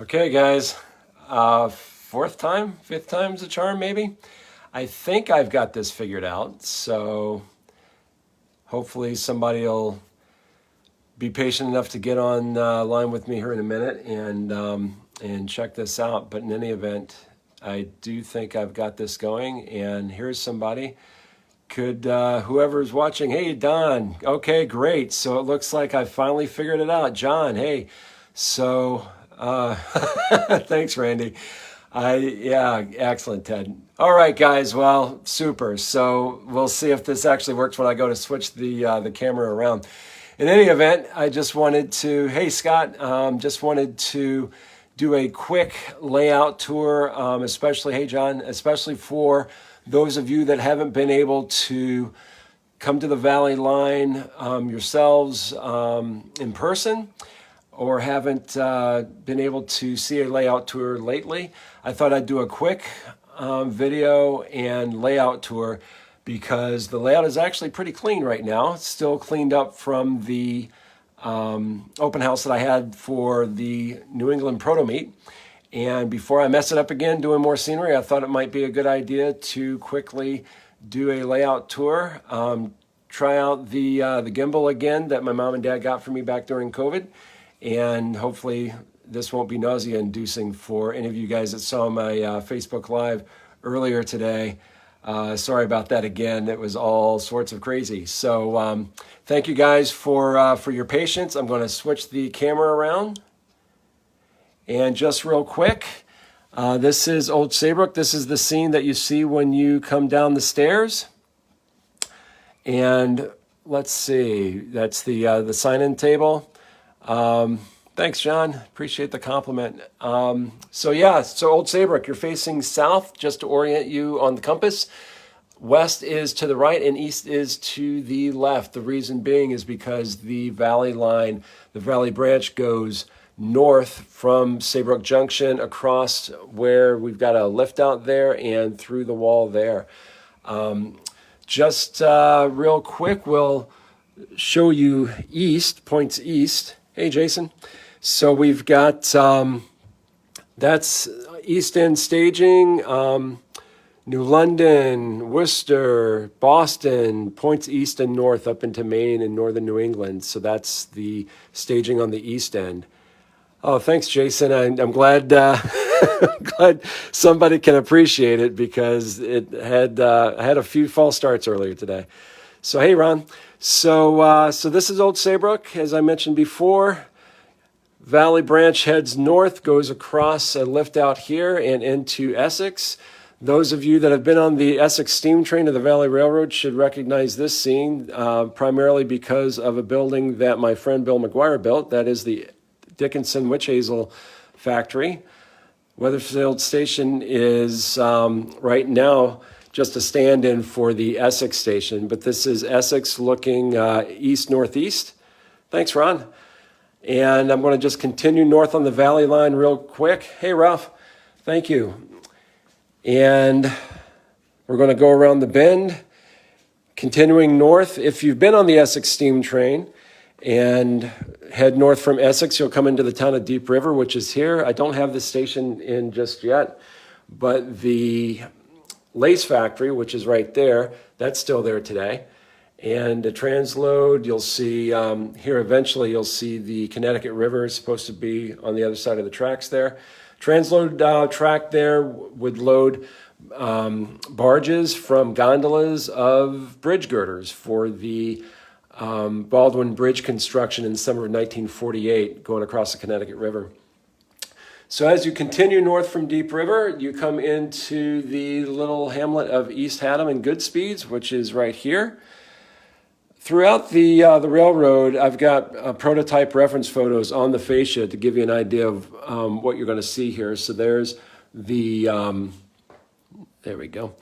Okay, guys, fourth time, fifth time's a charm, maybe. I think I've got this figured out, so hopefully somebody will be patient enough to get on line with me here in a minute and check this out. But in any event, I do think I've got this going, and here's somebody. Could whoever's watching, hey Don, okay, great. So it looks like I finally figured it out. John, hey, so thanks, Randy. Yeah, excellent, Ted. All right, guys. Well, super. So we'll see if this actually works when I go to switch the camera around. In any event, I just wanted to, hey Scott, just wanted to do a quick layout tour, especially, hey John, especially for those of you that haven't been able to come to the Valley Line yourselves in person, or haven't been able to see a layout tour lately. I thought I'd do a quick video and layout tour because the layout is actually pretty clean right now. It's still cleaned up from the open house that I had for the New England Proto Meet. And before I mess it up again doing more scenery, I thought it might be a good idea to quickly do a layout tour. Try out the gimbal again that my mom and dad got for me back during COVID. And hopefully this won't be nausea-inducing for any of you guys that saw my Facebook Live earlier today. Sorry about that again. It was all sorts of crazy. So thank you guys for your patience. I'm going to switch the camera around. And just real quick, this is Old Saybrook. This is the scene that you see when you come down the stairs. And let's see, that's the sign-in table. Thanks, John. Appreciate the compliment. So Old Saybrook, you're facing south just to orient you on the compass. West is to the right and east is to the left. The reason being is because the Valley Line, the Valley Branch goes north from Saybrook Junction across where we've got a lift out there and through the wall there. Just real quick, we'll show you east, points east. Hey, Jason. So we've got, that's East End staging, New London, Worcester, Boston, points east and north up into Maine and northern New England. So that's the staging on the East End. Oh, thanks, Jason. I'm glad, glad somebody can appreciate it because it had, I had a few false starts earlier today. So, hey, Ron. So this is Old Saybrook, as I mentioned before. Valley Branch heads north, goes across a lift out here and into Essex. Those of you that have been on the Essex steam train of the Valley Railroad should recognize this scene, primarily because of a building that my friend Bill McGuire built. That is the Dickinson Witch Hazel factory. Wethersfield Station is right now just a stand-in for the Essex station, but this is Essex looking east-northeast. Thanks, Ron. And I'm going to just continue north on the Valley Line real quick. Hey, Ralph, thank you. And we're going to go around the bend, continuing north. If you've been on the Essex steam train and head north from Essex, you'll come into the town of Deep River, which is here. I don't have the station in just yet, but the Lace Factory, which is right there, that's still there today. And the transload, you'll see here eventually, you'll see the Connecticut River is supposed to be on the other side of the tracks there. Transload track there would load barges from gondolas of bridge girders for the Baldwin Bridge construction in the summer of 1948 going across the Connecticut River. So as you continue north from Deep River, you come into the little hamlet of East Haddam and Goodspeeds, which is right here. Throughout the railroad, I've got prototype reference photos on the fascia to give you an idea of what you're going to see here. So there's the, there we go.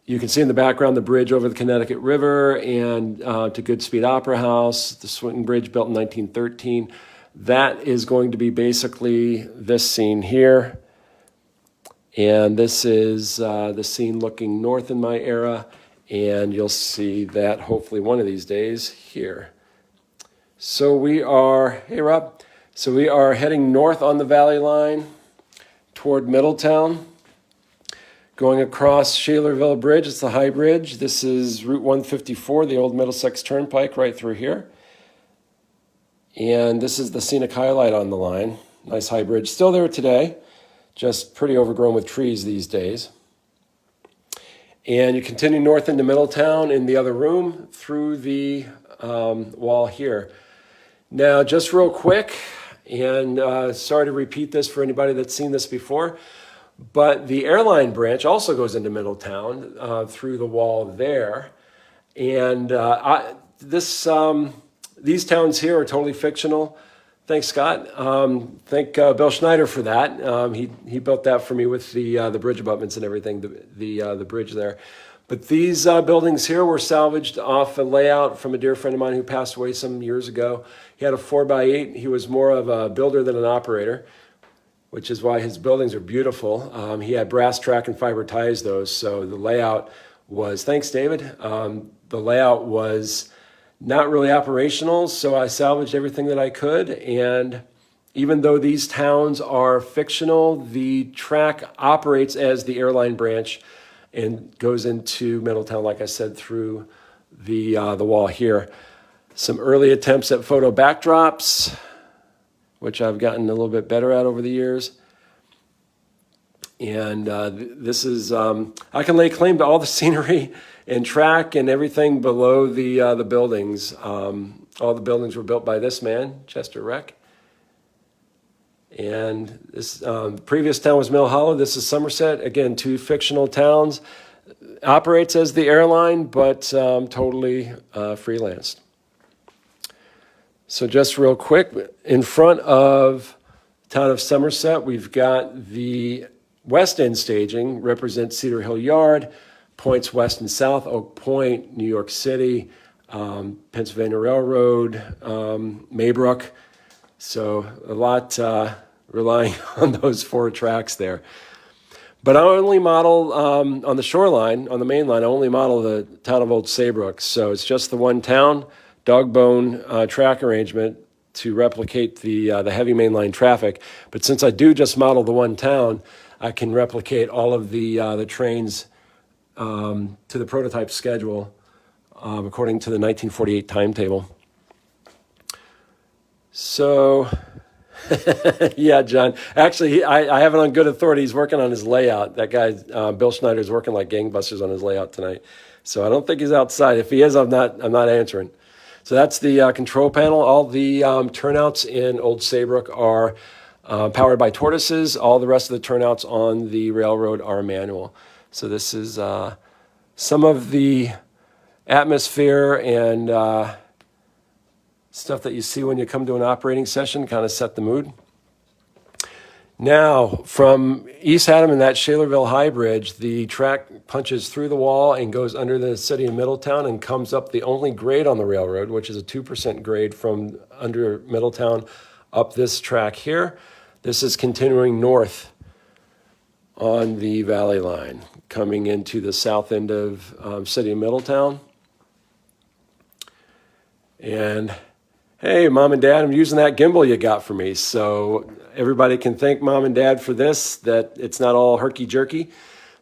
You can see in the background the bridge over the Connecticut River and to Goodspeed Opera House, the swing bridge built in 1913. That is going to be basically this scene here. And this is the scene looking north in my era. And you'll see that hopefully one of these days here. So we are, hey Rob, So we are heading north on the Valley Line toward Middletown, going across Shalerville Bridge. It's the High Bridge. This is Route 154, the old Middlesex Turnpike right through here. And this is the scenic highlight on the line. Nice high bridge. Still there today, just pretty overgrown with trees these days. And you continue north into Middletown in the other room through the wall here. Now, just real quick, and sorry to repeat this for anybody that's seen this before, but the airline branch also goes into Middletown through the wall there. And these towns here are totally fictional. Thanks, Scott. Thank Bill Schneider for that. He built that for me with the bridge abutments and everything, the bridge there. But these buildings here were salvaged off a layout from a dear friend of mine who passed away some years ago. He had a 4x8. He was more of a builder than an operator, which is why his buildings are beautiful. He had brass track and fiber ties, those. So the layout was, thanks, David. The layout was not really operational, so I salvaged everything that I could. And even though these towns are fictional, the track operates as the airline branch and goes into Middletown, like I said, through the wall here. Some early attempts at photo backdrops, which I've gotten a little bit better at over the years. And this is, I can lay claim to all the scenery and track and everything below the buildings. All the buildings were built by this man, Chester Reck. And this previous town was Mill Hollow. This is Somerset. Again, two fictional towns. Operates as the airline, but totally freelanced. So just real quick, in front of the town of Somerset, we've got the West End staging, represents Cedar Hill Yard, points west and south, Oak Point, New York City, Pennsylvania Railroad, Maybrook. So a lot relying on those four tracks there. But I only model on the shoreline, on the main line, I only model the town of Old Saybrook. So it's just the one town, dogbone track arrangement to replicate the heavy mainline traffic. But since I do just model the one town, I can replicate all of the trains to the prototype schedule according to the 1948 timetable. So, yeah, John. Actually, I have it on good authority. He's working on his layout. That guy, Bill Schneider, is working like gangbusters on his layout tonight. So I don't think he's outside. If he is, I'm not answering. So that's the control panel. All the turnouts in Old Saybrook are powered by tortoises. All the rest of the turnouts on the railroad are manual. So this is some of the atmosphere and stuff that you see when you come to an operating session, kind of set the mood. Now, from East Haddam and that Shalerville High Bridge, the track punches through the wall and goes under the city of Middletown and comes up the only grade on the railroad, which is a 2% grade from under Middletown up this track here. This is continuing north on the Valley Line, coming into the south end of city of Middletown. And hey, Mom and Dad, I'm using that gimbal you got for me. So everybody can thank Mom and Dad for this, that it's not all herky-jerky.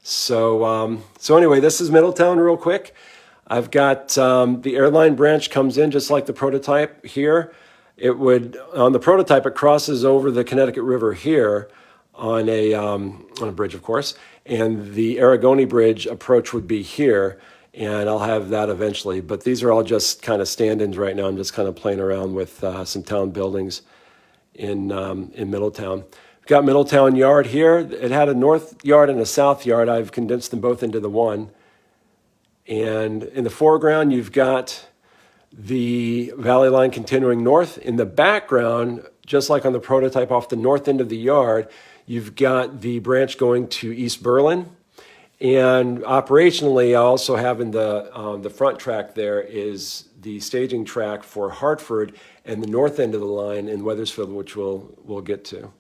So anyway, this is Middletown real quick. I've got the airline branch comes in just like the prototype here. It would, on the prototype, it crosses over the Connecticut River here on a bridge, of course. And the Aragoni Bridge approach would be here. And I'll have that eventually. But these are all just kind of stand-ins right now. I'm just kind of playing around with some town buildings in Middletown. We've got Middletown Yard here. It had a north yard and a south yard. I've condensed them both into the one. And in the foreground, you've got the Valley Line continuing north. In the background, just like on the prototype off the north end of the yard, you've got the branch going to East Berlin. And operationally, I also have in the front track there is the staging track for Hartford and the north end of the line in Wethersfield, which we'll get to.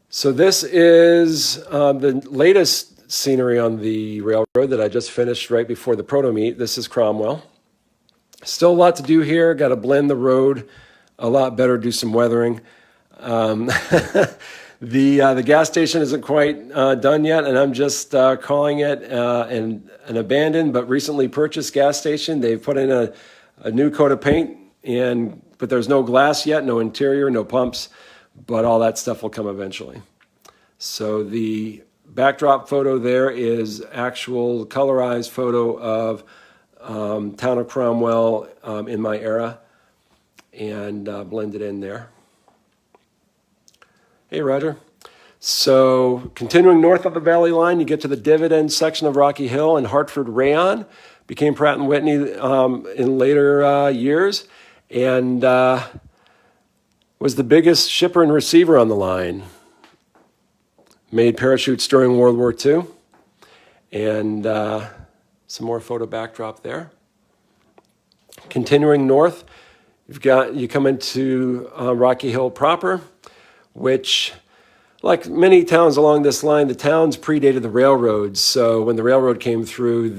So this is the latest scenery on the railroad that I just finished right before the proto meet. This is Cromwell. Still a lot to do here. Got to blend the road a lot better, do some weathering. The gas station isn't quite done yet, and I'm just calling it an abandoned but recently purchased gas station. They've put in a new coat of paint, but there's no glass yet, no interior, no pumps, but all that stuff will come eventually. So the backdrop photo there is actual colorized photo of town of Cromwell in my era, and blended in there. Hey, Roger. So continuing north of the Valley Line, you get to the dividend section of Rocky Hill and Hartford Rayon. Became Pratt & Whitney in later years, and was the biggest shipper and receiver on the line. Made parachutes during World War II. And some more photo backdrop there. Continuing north, you come into Rocky Hill proper, which, like many towns along this line, the towns predated the railroads. So when the railroad came through,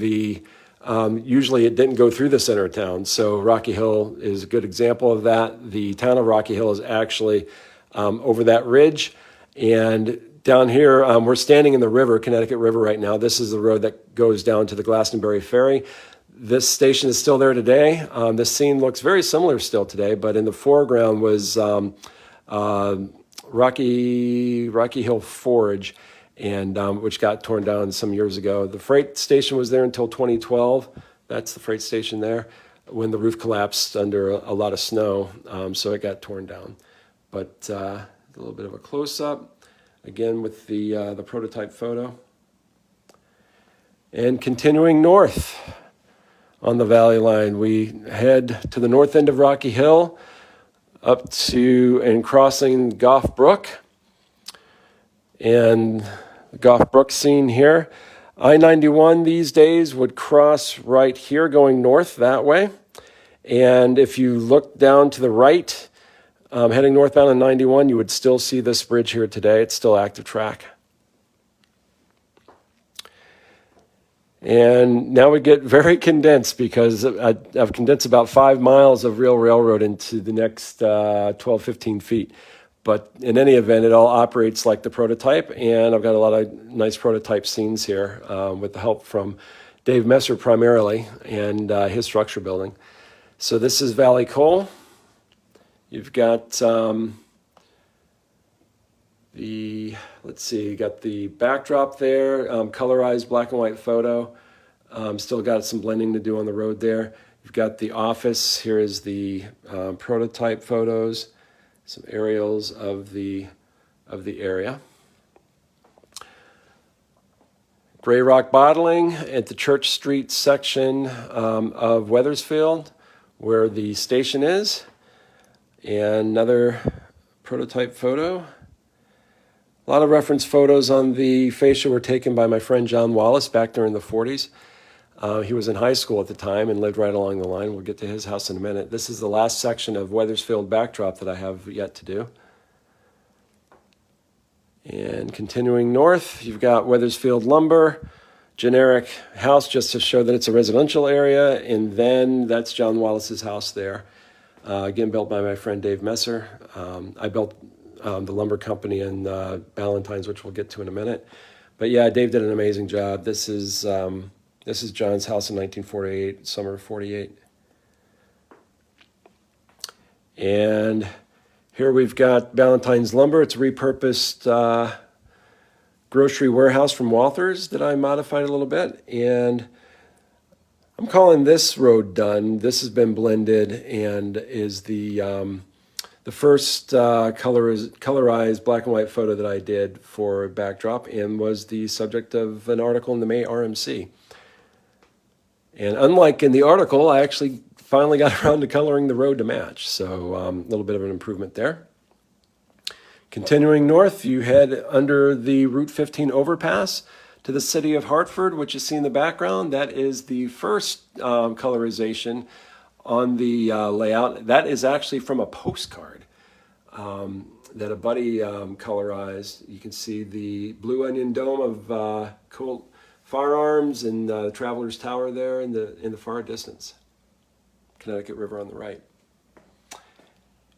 usually it didn't go through the center of town. So Rocky Hill is a good example of that. The town of Rocky Hill is actually over that ridge. And down here, we're standing in the river, Connecticut River right now. This is the road that goes down to the Glastonbury Ferry. This station is still there today. This scene looks very similar still today, but in the foreground was Rocky Hill Forge, and which got torn down some years ago. The freight station was there until 2012. That's the freight station there, when the roof collapsed under a lot of snow, so it got torn down. But a little bit of a close-up. Again, with the prototype photo. And continuing north on the Valley Line, we head to the north end of Rocky Hill, up to and crossing Goff Brook. And the Goff Brook scene here. I-91 these days would cross right here going north that way. And if you look down to the right, heading northbound on 91, you would still see this bridge here today. It's still active track. And now we get very condensed, because I've condensed about 5 miles of real railroad into the next 12, 15 feet. But in any event, it all operates like the prototype, and I've got a lot of nice prototype scenes here with the help from Dave Messer primarily, and his structure building. So this is Valley Coal. You've got you got the backdrop there, colorized black and white photo. Still got some blending to do on the road there. You've got the office. Here is the prototype photos, some aerials of the area. Gray Rock Bottling at the Church Street section of Wethersfield, where the station is. And another prototype photo. A lot of reference photos on the fascia were taken by my friend John Wallace back during the 40s. He was in high school at the time and lived right along the line. We'll get to his house in a minute. This is the last section of Wethersfield backdrop that I have yet to do. And continuing north, you've got Wethersfield Lumber, generic house just to show that it's a residential area. And then that's John Wallace's house there. Again, built by my friend Dave Messer. I built the lumber company in Ballantynes, which we'll get to in a minute. But yeah, Dave did an amazing job. This is John's house in 1948, summer of 48. And here we've got Ballantynes Lumber. It's a repurposed grocery warehouse from Walthers that I modified a little bit. And I'm calling this road done. This has been blended and is the first colorized black and white photo that I did for backdrop, and was the subject of an article in the May RMC. And unlike in the article, I actually finally got around to coloring the road to match. So a little bit of an improvement there. Continuing north, you head under the Route 15 overpass to the city of Hartford, which you see in the background. That is the first colorization on the layout. That is actually from a postcard that a buddy colorized. You can see the Blue Onion Dome of Colt Firearms and the Travelers Tower there in the far distance. Connecticut River on the right.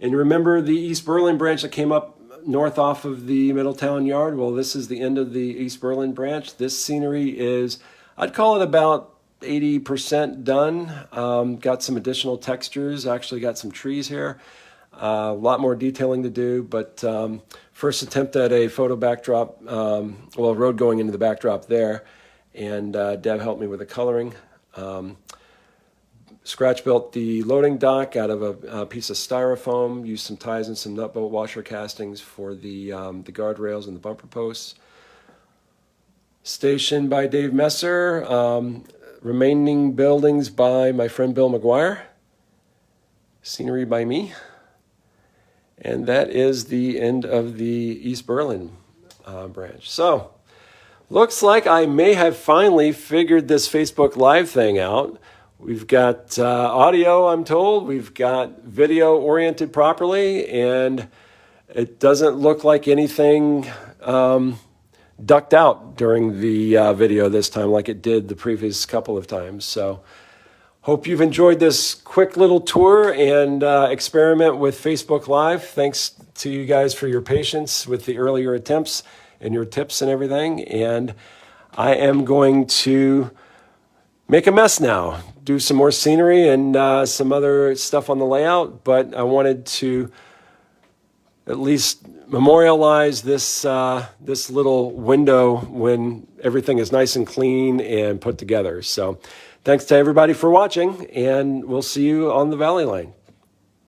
And remember the East Berlin branch that came up north off of the Middletown Yard? Well, this is the end of the East Berlin branch. This scenery is, I'd call it about 80% done. Got some additional textures, actually got some trees here. A lot more detailing to do, but first attempt at a photo backdrop, road going into the backdrop there, and Deb helped me with the coloring. Scratch built the loading dock out of a piece of styrofoam, used some ties and some nut bolt washer castings for the guardrails and the bumper posts. Station by Dave Messer, remaining buildings by my friend Bill McGuire, scenery by me. And that is the end of the East Berlin branch. So, looks like I may have finally figured this Facebook Live thing out. We've got audio, I'm told. We've got video oriented properly, and it doesn't look like anything ducked out during the video this time like it did the previous couple of times. So hope you've enjoyed this quick little tour and experiment with Facebook Live. Thanks to you guys for your patience with the earlier attempts and your tips and everything. And I am going to make a mess now, do some more scenery and some other stuff on the layout, but I wanted to at least memorialize this this little window when everything is nice and clean and put together. So thanks to everybody for watching, and we'll see you on the Valley Line.